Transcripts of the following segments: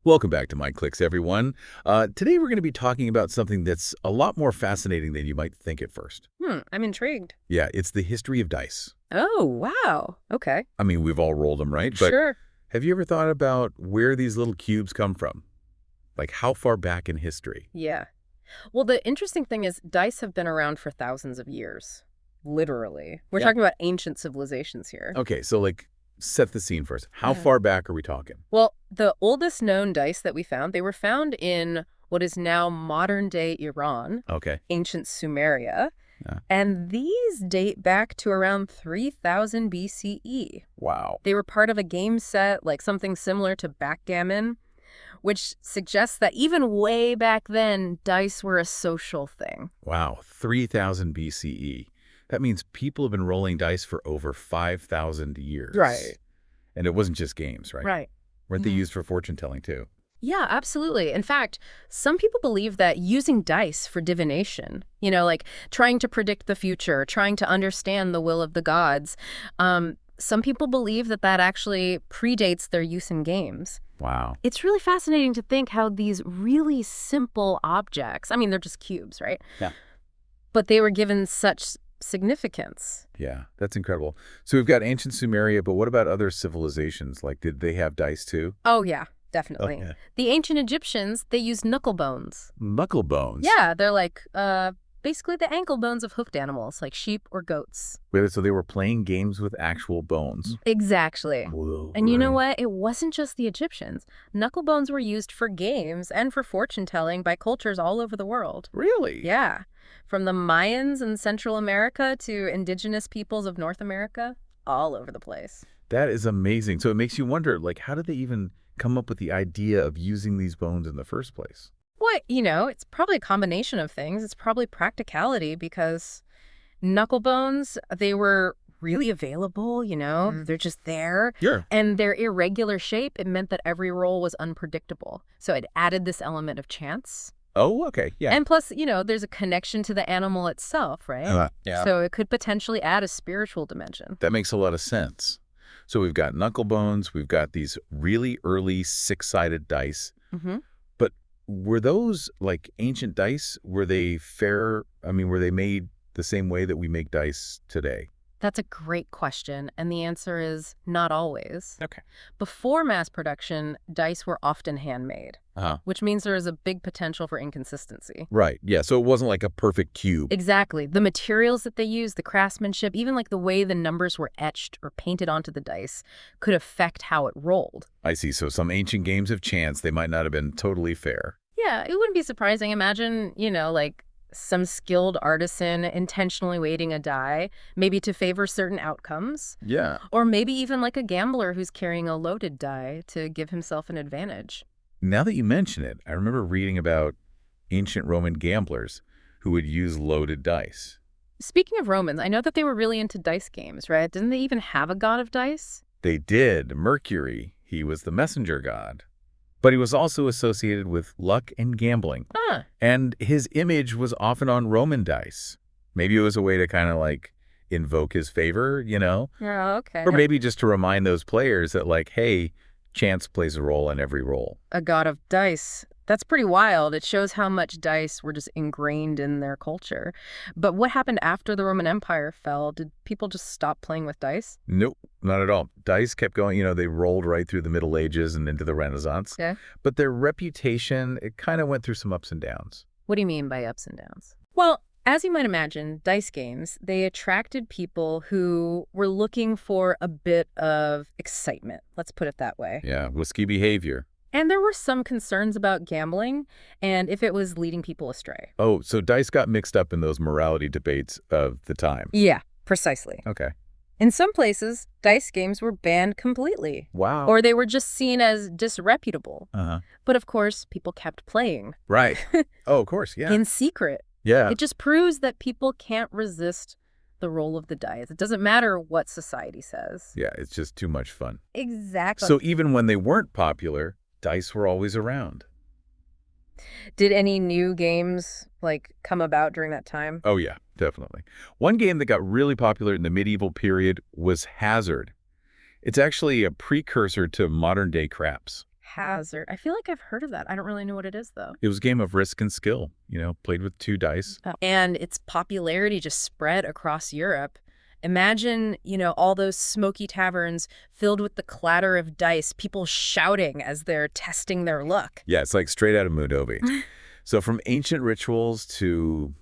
Welcome back to Mind Clicks, everyone. Today we're going to be talking about something that's a lot more fascinating than you might think at first. I'm intrigued. Yeah, it's the history of dice. Oh, wow. Okay. I mean, we've all rolled them, right? But Sure. have you ever thought about where these little cubes come from? Like how far back in history? Yeah. Well, the interesting thing is dice have been around for thousands of years. Literally. We're Yeah. talking about ancient civilizations here. Okay, so set the scene first. How Yeah. far back are we talking? Well, the oldest known dice that we found, they were found in what is now modern-day Iran, Okay. ancient Sumeria, Yeah. and these date back to around 3000 BCE. Wow. They were part of a game set, like something similar to backgammon, which suggests that even way back then, dice were a social thing. Wow, 3000 BCE. That means people have been rolling dice for over 5,000 years. Right. And it wasn't just games, right? Right. Weren't they used for fortune telling too? Yeah, absolutely. In fact, some people believe that using dice for divination, like trying to predict the future, trying to understand the will of the gods, some people believe that that actually predates their use in games. Wow. It's really fascinating to think how these really simple objects, I mean, they're just cubes, right? Yeah. But they were given such significance. Yeah, that's incredible. So we've got ancient Sumeria, but what about other civilizations? Like, did they have dice too? Oh, yeah, definitely. Oh, yeah. The ancient Egyptians, they used knuckle bones. Knuckle bones? Yeah, they're like basically the ankle bones of hoofed animals, like sheep or goats. Wait, so they were playing games with actual bones? Exactly. Whoa, And you know right. what? It wasn't just the Egyptians. Knuckle bones were used for games and for fortune telling by cultures all over the world. Really? Yeah. From the Mayans in Central America to indigenous peoples of North America, all over the place. That is amazing. So it makes you wonder, how did they even come up with the idea of using these bones in the first place? What, it's probably a combination of things. It's probably practicality because knuckle bones, they were really available, they're just there. Yeah. And their irregular shape, it meant that every roll was unpredictable. So it added this element of chance. Oh, okay. Yeah. And plus, there's a connection to the animal itself, right? Yeah. So it could potentially add a spiritual dimension. That makes a lot of sense. So we've got knuckle bones, we've got these really early six-sided dice. Mm-hmm. But were those like ancient dice? Were they fair? I mean, were they made the same way that we make dice today? That's a great question, and the answer is not always. Okay. Before mass production, dice were often handmade, which means there is a big potential for inconsistency. Right. Yeah. So it wasn't like a perfect cube. Exactly. The materials that they used, the craftsmanship, even like the way the numbers were etched or painted onto the dice could affect how it rolled. I see. So some ancient games of chance, they might not have been totally fair. Yeah, it wouldn't be surprising. Imagine, like some skilled artisan intentionally weighting a die, maybe to favor certain outcomes. Yeah. Or maybe even like a gambler who's carrying a loaded die to give himself an advantage. Now that you mention it, I remember reading about ancient Roman gamblers who would use loaded dice. Speaking of Romans, I know that they were really into dice games, right? Didn't they even have a god of dice? They did. Mercury. He was the messenger god. But he was also associated with luck and gambling. Huh. And his image was often on Roman dice. Maybe it was a way to kind of invoke his favor, Yeah, okay. Or maybe just to remind those players that hey, chance plays a role in every roll. A god of dice. That's pretty wild. It shows how much dice were just ingrained in their culture. But what happened after the Roman Empire fell? Did people just stop playing with dice? Nope, not at all. Dice kept going. They rolled right through the Middle Ages and into the Renaissance. Yeah. But their reputation, it kind of went through some ups and downs. What do you mean by ups and downs? Well, as you might imagine, dice games, they attracted people who were looking for a bit of excitement. Let's put it that way. Yeah, risky behavior. And there were some concerns about gambling and if it was leading people astray. Oh, so dice got mixed up in those morality debates of the time. Yeah, precisely. Okay. In some places, dice games were banned completely. Wow. Or they were just seen as disreputable. Uh-huh. But of course, people kept playing. Right. Oh, of course, yeah. In secret. Yeah. It just proves that people can't resist the roll of the dice. It doesn't matter what society says. Yeah, it's just too much fun. Exactly. So even when they weren't popular, dice were always around. Did any new games come about during that time? Oh, yeah, definitely. One game that got really popular in the medieval period was Hazard. It's actually a precursor to modern-day craps. Hazard. I feel like I've heard of that. I don't really know what it is, though. It was a game of risk and skill, played with 2 dice. And its popularity just spread across Europe. Imagine, all those smoky taverns filled with the clatter of dice, people shouting as they're testing their luck. Yeah, it's like straight out of Moodovie. So from ancient rituals to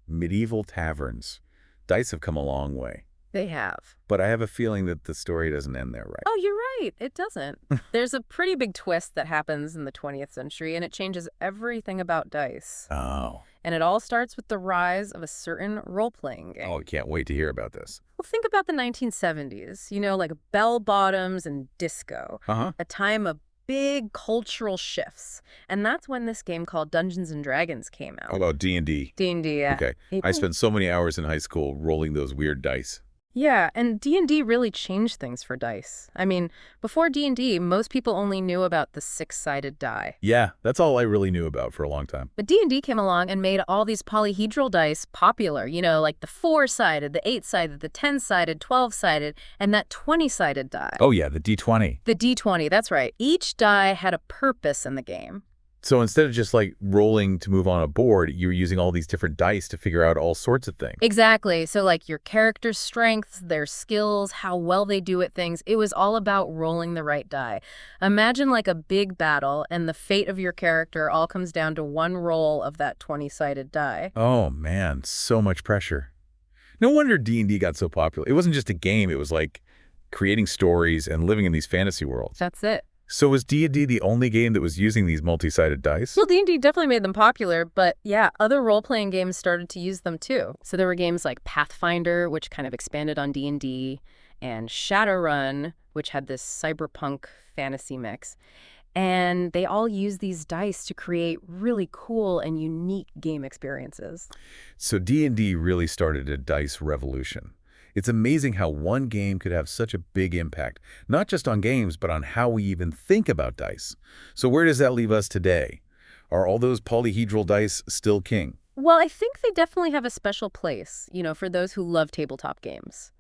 medieval taverns, dice have come a long way. They have. But I have a feeling that the story doesn't end there, right? Oh, you're right. It doesn't. There's a pretty big twist that happens in the 20th century, and it changes everything about dice. Oh. And it all starts with the rise of a certain role-playing game. Oh, I can't wait to hear about this. Well, think about the 1970s, like bell bottoms and disco. Uh-huh. A time of big cultural shifts. And that's when this game called Dungeons & Dragons came out. How about D&D? D&D, yeah. Okay. I spent so many hours in high school rolling those weird dice. Yeah, and D&D really changed things for dice. I mean, before D&D, most people only knew about the 6-sided die. Yeah, that's all I really knew about for a long time. But D&D came along and made all these polyhedral dice popular, like the 4-sided, the 8-sided, the 10-sided, 12-sided, and that 20-sided die. Oh yeah, the D20. The D20, that's right. Each die had a purpose in the game. So instead of just like rolling to move on a board, you were using all these different dice to figure out all sorts of things. Exactly. So like your character's strengths, their skills, how well they do at things, it was all about rolling the right die. Imagine like a big battle and the fate of your character all comes down to one roll of that 20-sided die. Oh man, so much pressure. No wonder D&D got so popular. It wasn't just a game, it was like creating stories and living in these fantasy worlds. That's it. So was D&D the only game that was using these multi-sided dice? Well, D&D definitely made them popular, but yeah, other role-playing games started to use them too. So there were games like Pathfinder, which kind of expanded on D&D, and Shadowrun, which had this cyberpunk fantasy mix. And they all use these dice to create really cool and unique game experiences. So D&D really started a dice revolution. It's amazing how one game could have such a big impact, not just on games, but on how we even think about dice. So where does that leave us today? Are all those polyhedral dice still king? Well, I think they definitely have a special place, for those who love tabletop games.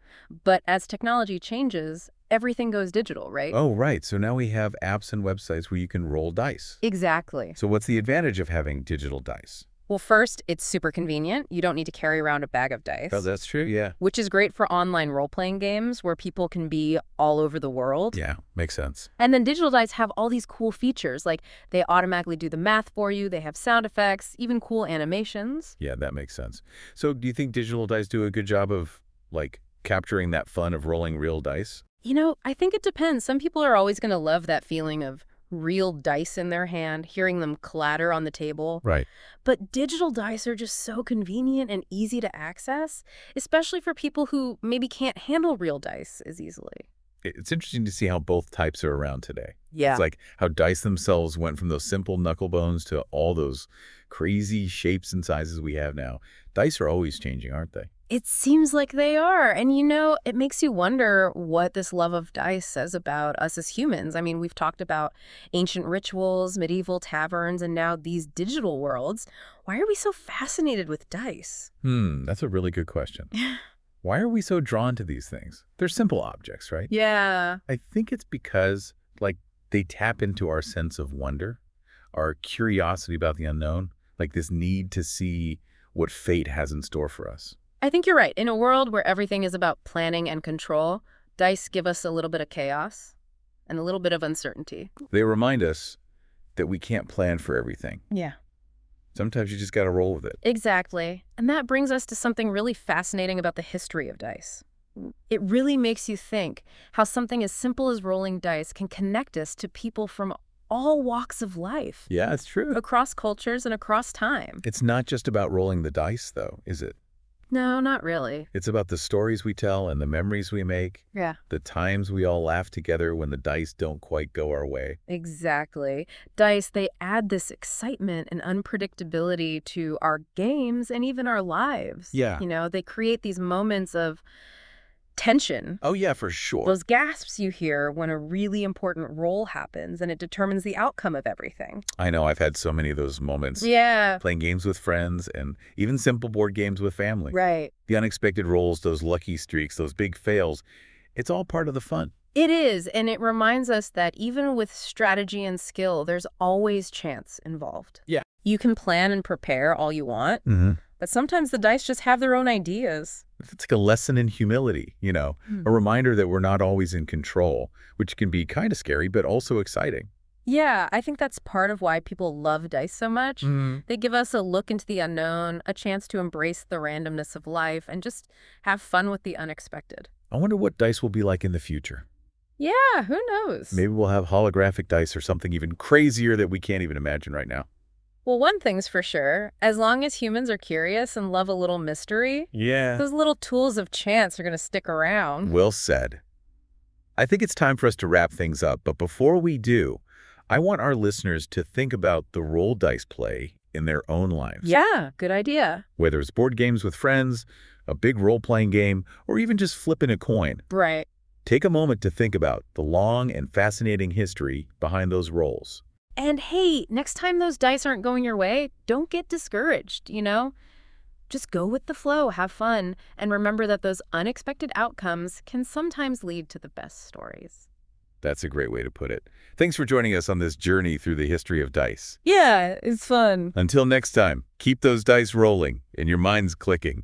But as technology changes, everything goes digital, right? Oh, right. So now we have apps and websites where you can roll dice. Exactly. So what's the advantage of having digital dice? Well, first, it's super convenient. You don't need to carry around a bag of dice. Oh, that's true, yeah. Which is great for online role-playing games where people can be all over the world. Yeah, makes sense. And then digital dice have all these cool features, like they automatically do the math for you, they have sound effects, even cool animations. Yeah, that makes sense. So do you think digital dice do a good job of, like, capturing that fun of rolling real dice? I think it depends. Some people are always going to love that feeling of real dice in their hand, hearing them clatter on the table. Right. But digital dice are just so convenient and easy to access, especially for people who maybe can't handle real dice as easily. It's interesting to see how both types are around today. Yeah. It's like how dice themselves went from those simple knuckle bones to all those crazy shapes and sizes we have now. Dice are always changing, aren't they? It seems like they are. And, it makes you wonder what this love of dice says about us as humans. I mean, we've talked about ancient rituals, medieval taverns, and now these digital worlds. Why are we so fascinated with dice? That's a really good question. Why are we so drawn to these things? They're simple objects, right? Yeah. I think it's because, like, they tap into our sense of wonder, our curiosity about the unknown, like this need to see what fate has in store for us. I think you're right. In a world where everything is about planning and control, dice give us a little bit of chaos and a little bit of uncertainty. They remind us that we can't plan for everything. Yeah. Sometimes you just got to roll with it. Exactly. And that brings us to something really fascinating about the history of dice. It really makes you think how something as simple as rolling dice can connect us to people from all walks of life. Yeah, it's true. Across cultures and across time. It's not just about rolling the dice, though, is it? No, not really. It's about the stories we tell and the memories we make. Yeah. The times we all laugh together when the dice don't quite go our way. Exactly. Dice, they add this excitement and unpredictability to our games and even our lives. Yeah. They create these moments of tension. Oh, yeah, for sure. Those gasps you hear when a really important roll happens and it determines the outcome of everything. I know, I've had so many of those moments. Yeah. Playing games with friends and even simple board games with family. Right. The unexpected rolls, those lucky streaks, those big fails, it's all part of the fun. It is, and it reminds us that even with strategy and skill, there's always chance involved. Yeah. You can plan and prepare all you want, Mm-hmm. but sometimes the dice just have their own ideas. It's like a lesson in humility, a reminder that we're not always in control, which can be kind of scary, but also exciting. Yeah, I think that's part of why people love dice so much. Mm. They give us a look into the unknown, a chance to embrace the randomness of life, and just have fun with the unexpected. I wonder what dice will be like in the future. Yeah, who knows? Maybe we'll have holographic dice or something even crazier that we can't even imagine right now. Well, one thing's for sure, as long as humans are curious and love a little mystery, Yeah. those little tools of chance are going to stick around. Well said. I think it's time for us to wrap things up, but before we do, I want our listeners to think about the role dice play in their own lives. Yeah, good idea. Whether it's board games with friends, a big role-playing game, or even just flipping a coin. Right. Take a moment to think about the long and fascinating history behind those roles. And hey, next time those dice aren't going your way, don't get discouraged, Just go with the flow, have fun, and remember that those unexpected outcomes can sometimes lead to the best stories. That's a great way to put it. Thanks for joining us on this journey through the history of dice. Yeah, it's fun. Until next time, keep those dice rolling and your minds clicking.